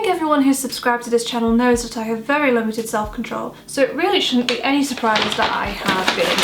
think everyone who's subscribed to this channel knows that I have very limited self-control, so it really shouldn't be any surprise that I have been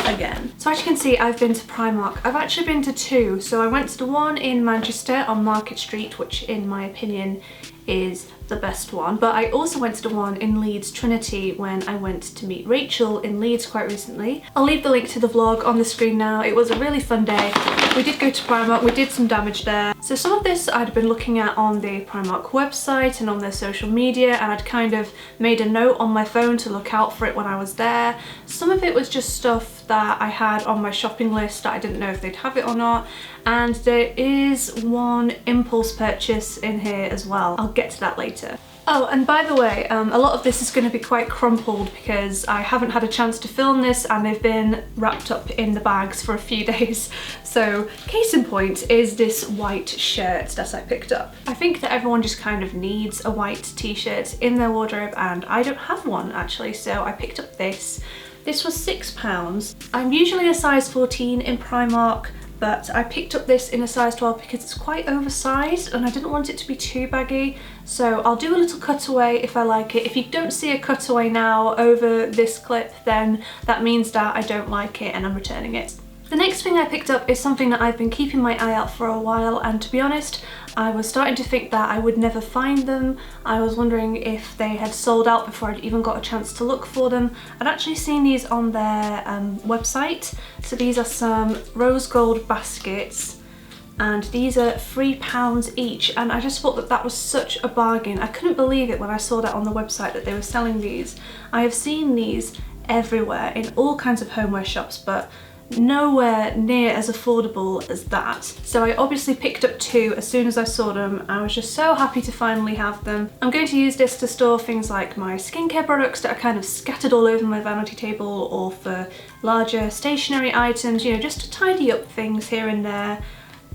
shopping again. So as you can see, I've been to Primark. I've actually been to two. So I went to the one in Manchester on Market Street, which in my opinion is the best one, but I also went to the one in Leeds Trinity when I went to meet Rachel in Leeds quite recently. I'll leave the link to the vlog on the screen now. It was a really fun day. We did go to Primark, we did some damage there. So some of this I'd been looking at on the Primark website and on their social media, and I'd kind of made a note on my phone to look out for it when I was there. Some of it was just stuff that I had on my shopping list that I didn't know if they'd have it or not. And there is one impulse purchase in here as well. I'll get to that later. Oh, and by the way, a lot of this is going to be quite crumpled because I haven't had a chance to film this and they've been wrapped up in the bags for a few days. So case in point is this white shirt that I picked up. I think that everyone just kind of needs a white t-shirt in their wardrobe, and I don't have one actually, so I picked up this. This was £6. I'm usually a size 14 in Primark, but I picked up this in a size 12 because it's quite oversized and I didn't want it to be too baggy. So I'll do a little cutaway if I like it. If you don't see a cutaway now over this clip, then that means that I don't like it and I'm returning it. The next thing I picked up is something that I've been keeping my eye out for a while, and to be honest, I was starting to think that I would never find them. I was wondering if they had sold out before I'd even got a chance to look for them. I'd actually seen these on their website. So these are some rose gold baskets, and these are £3 each, and I just thought that that was such a bargain. I couldn't believe it when I saw that on the website that they were selling these. I have seen these everywhere in all kinds of homeware shops, but nowhere near as affordable as that. So I obviously picked up two as soon as I saw them. I was just so happy to finally have them. I'm going to use this to store things like my skincare products that are kind of scattered all over my vanity table, or for larger stationery items, you know, just to tidy up things here and there.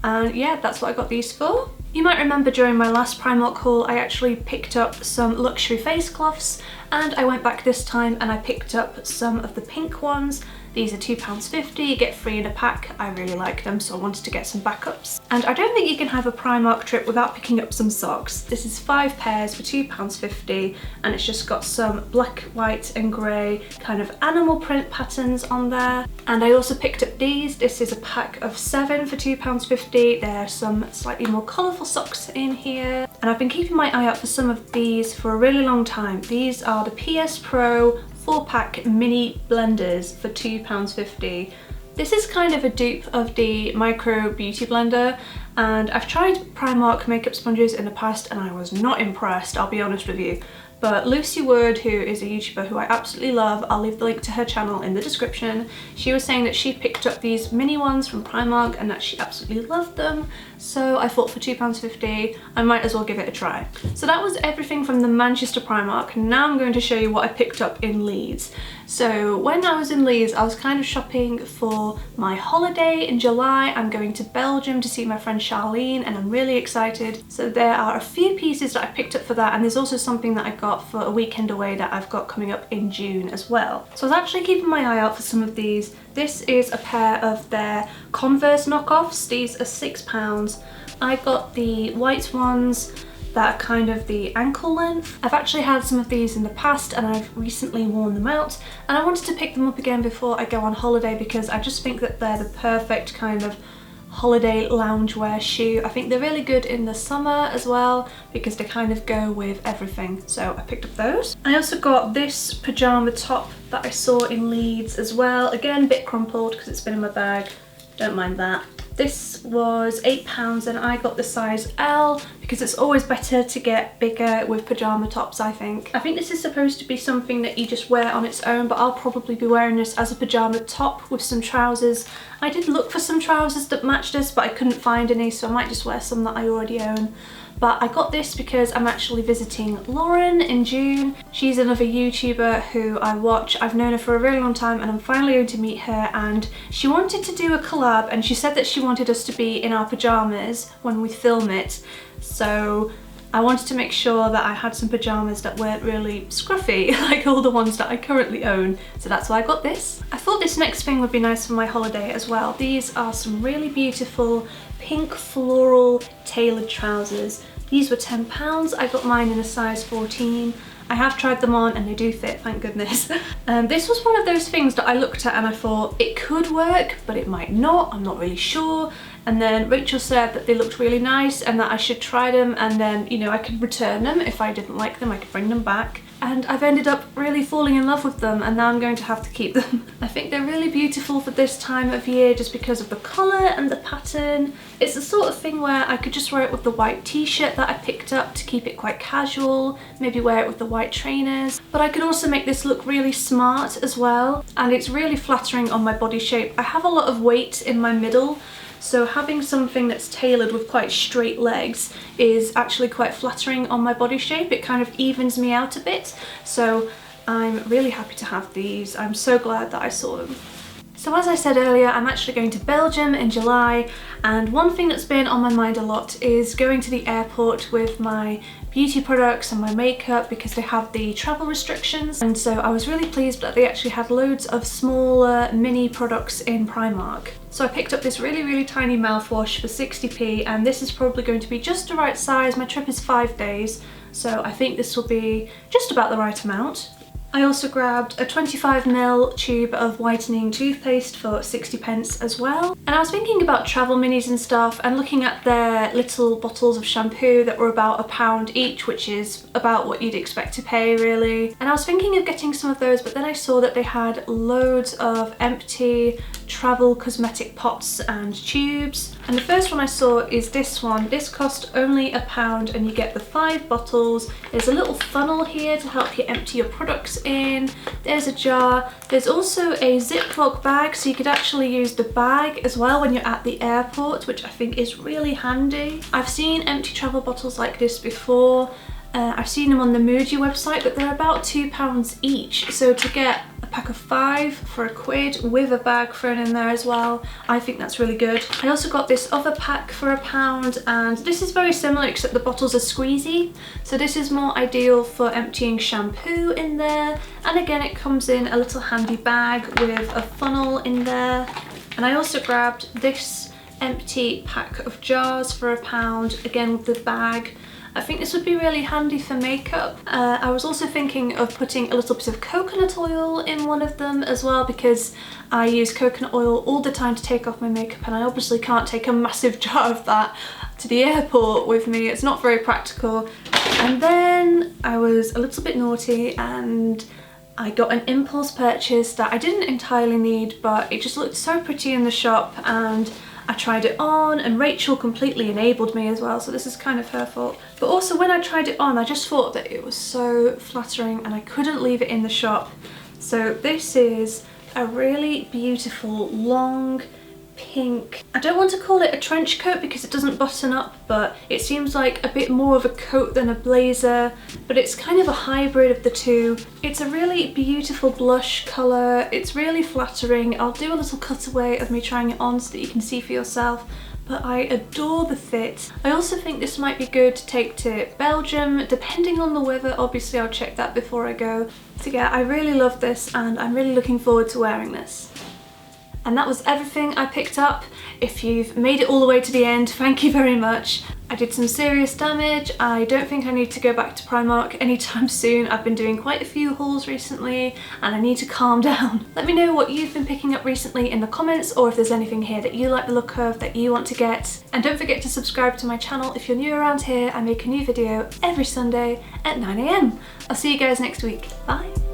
And yeah, that's what I got these for. You might remember during my last Primark haul I actually picked up some luxury face cloths, and I went back this time and I picked up some of the pink ones. These are £2.50, get 3 in a pack. I really like them, so I wanted to get some backups. And I don't think you can have a Primark trip without picking up some socks. This is 5 pairs for £2.50, and it's just got some black, white and grey kind of animal print patterns on there. And I also picked up these. This is a pack of 7 for £2.50. There are some slightly more colourful socks in here. And I've been keeping my eye out for some of these for a really long time. These are the PS Pro 4-pack mini blenders for £2.50. This is kind of a dupe of the Micro Beauty Blender, and I've tried Primark makeup sponges in the past and I was not impressed, I'll be honest with you. But Lucy Wood, who is a YouTuber who I absolutely love, I'll leave the link to her channel in the description, she was saying that she picked up these mini ones from Primark and that she absolutely loved them. So I thought for £2.50 I might as well give it a try. So that was everything from the Manchester Primark. Now I'm going to show you what I picked up in Leeds. So when I was in Leeds, I was kind of shopping for my holiday in July. I'm going to Belgium to see my friend Charlene and I'm really excited. So there are a few pieces that I picked up for that, and there's also something that I got for a weekend away that I've got coming up in June as well. So I was actually keeping my eye out for some of these. This is a pair of their Converse knockoffs. These are £6. I got the white ones that are kind of the ankle length. I've actually had some of these in the past and I've recently worn them out, and I wanted to pick them up again before I go on holiday because I just think that they're the perfect kind of holiday loungewear shoe. I think they're really good in the summer as well because they kind of go with everything. So I picked up those. I also got this pyjama top that I saw in Leeds as well. Again, a bit crumpled because it's been in my bag. Don't mind that. This was £8 and I got the size L because it's always better to get bigger with pyjama tops, I think. I think this is supposed to be something that you just wear on its own, but I'll probably be wearing this as a pyjama top with some trousers. I did look for some trousers that matched this, but I couldn't find any, so I might just wear some that I already own. But I got this because I'm actually visiting Lauren in June. She's another YouTuber who I watch. I've known her for a very long time and I'm finally going to meet her, and she wanted to do a collab and she said that she wanted us to be in our pyjamas when we film it. So I wanted to make sure that I had some pyjamas that weren't really scruffy like all the ones that I currently own. So that's why I got this. I thought this next thing would be nice for my holiday as well. These are some really beautiful pink floral tailored trousers. These were £10. I got mine in a size 14. I have tried them on and they do fit, thank goodness. This was one of those things that I looked at and I thought it could work, but it might not, I'm not really sure. And then Rachel said that they looked really nice and that I should try them, and then, you know, I could return them if I didn't like them, I could bring them back. And I've ended up really falling in love with them, and now I'm going to have to keep them. I think they're really beautiful for this time of year just because of the colour and the pattern. It's the sort of thing where I could just wear it with the white t-shirt that I picked up to keep it quite casual, maybe wear it with the white trainers. But I could also make this look really smart as well, and it's really flattering on my body shape. I have a lot of weight in my middle, so having something that's tailored with quite straight legs is actually quite flattering on my body shape. It kind of evens me out a bit. So I'm really happy to have these. I'm so glad that I saw them. So as I said earlier, I'm actually going to Belgium in July, and one thing that's been on my mind a lot is going to the airport with my beauty products and my makeup because they have the travel restrictions. And so I was really pleased that they actually had loads of smaller mini products in Primark. So I picked up this really tiny mouthwash for 60p, and this is probably going to be just the right size. My trip is 5 days, so I think this will be just about the right amount. I also grabbed a 25ml tube of whitening toothpaste for 60p as well. And I was thinking about travel minis and stuff and looking at their little bottles of shampoo that were about £1 each, which is about what you'd expect to pay really. And I was thinking of getting some of those, but then I saw that they had loads of empty travel cosmetic pots and tubes. And the first one I saw is this one. This cost only £1 and you get the 5 bottles. There's a little funnel here to help you empty your products in. There's a jar. There's also a Ziploc bag, so you could actually use the bag as well when you're at the airport, which I think is really handy. I've seen empty travel bottles like this before. I've seen them on the Muji website, but they're about £2 each. So to get a pack of 5 for £1 with a bag thrown in there as well, I think that's really good. I also got this other pack for £1, and this is very similar except the bottles are squeezy. So this is more ideal for emptying shampoo in there. And again, it comes in a little handy bag with a funnel in there. And I also grabbed this empty pack of jars for £1, again with the bag. I think this would be really handy for makeup. I was also thinking of putting a little bit of coconut oil in one of them as well, because I use coconut oil all the time to take off my makeup, and I obviously can't take a massive jar of that to the airport with me. It's not very practical. And then I was a little bit naughty and I got an impulse purchase that I didn't entirely need, but it just looked so pretty in the shop, and I tried it on, and Rachel completely enabled me as well, so this is kind of her fault. But also when I tried it on, I just thought that it was so flattering and I couldn't leave it in the shop. So this is a really beautiful long pink, I don't want to call it a trench coat because it doesn't button up, but it seems like a bit more of a coat than a blazer, but it's kind of a hybrid of the two. It's a really beautiful blush colour, it's really flattering. I'll do a little cutaway of me trying it on so that you can see for yourself, but I adore the fit. I also think this might be good to take to Belgium, depending on the weather. Obviously I'll check that before I go. So yeah, I really love this and I'm really looking forward to wearing this. And that was everything I picked up. If you've made it all the way to the end, thank you very much. I did some serious damage. I don't think I need to go back to Primark anytime soon. I've been doing quite a few hauls recently and I need to calm down. Let me know what you've been picking up recently in the comments, or if there's anything here that you like the look of that you want to get. And don't forget to subscribe to my channel if you're new around here. I make a new video every Sunday at 9 AM. I'll see you guys next week. Bye.